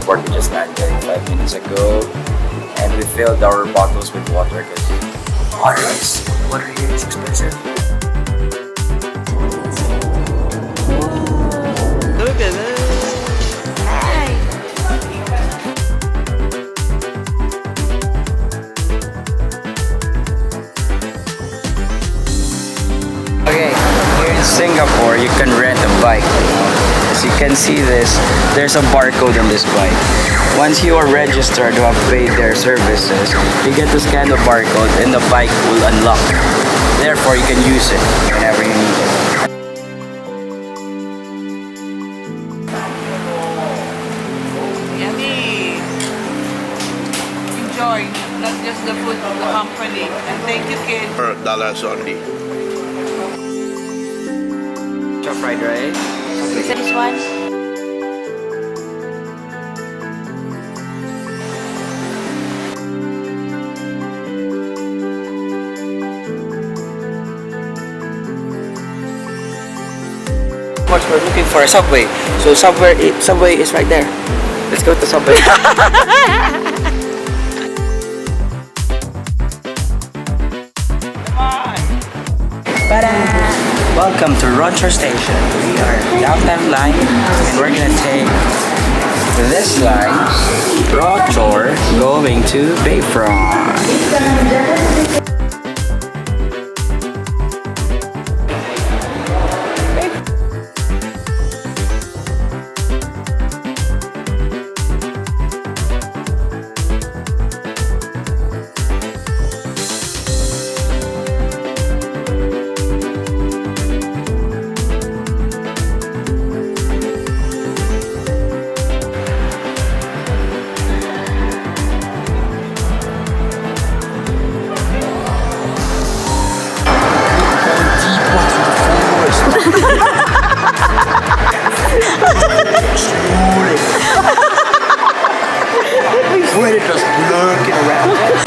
airport. We just landed 5 minutes ago, and we filled our bottles with water because water here is expensive. Look at this. Okay, here in Singapore, you can rent a bike. As you can see this, there's a barcode on this bike. Once you are registered to have paid their services, you get to scan the barcode and the bike will unlock. Therefore, you can use it whenever you need it. Yummy. Enjoy, not just the food, the company. And thank you, kid. $100 only. Fried rice. This one. Much we're looking for a Subway. So Subway is right there. Let's go to Subway. Ta-da! Welcome to Rochor Station. We are downtown line and we're gonna take this line, Rochor, going to Bayfront.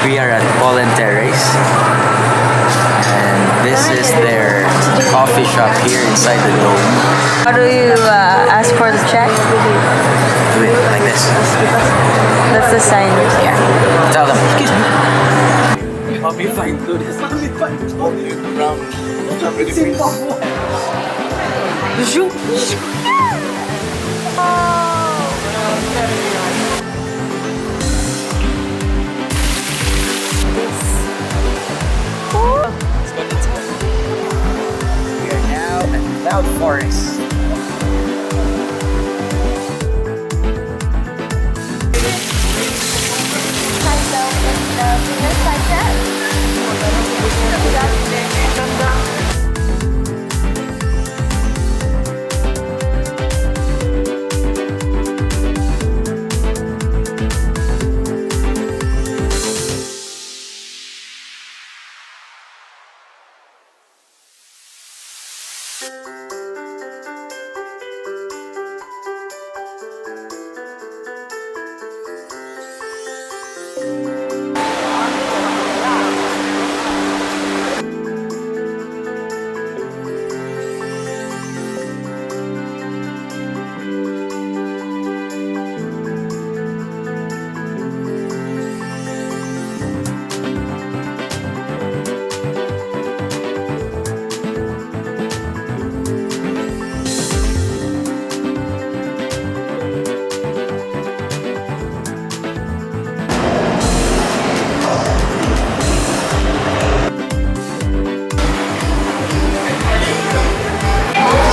We are at Pollen Terrace, and this is their coffee shop here inside the dome. How do you ask for the check? Do it like this. That's the sign. Yeah. Tell them. Excuse me. Mommy find food. Mommy find food. We are now at Cloud Forest.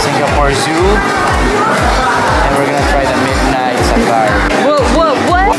Singapore Zoo, and we're gonna try the midnight safari. What?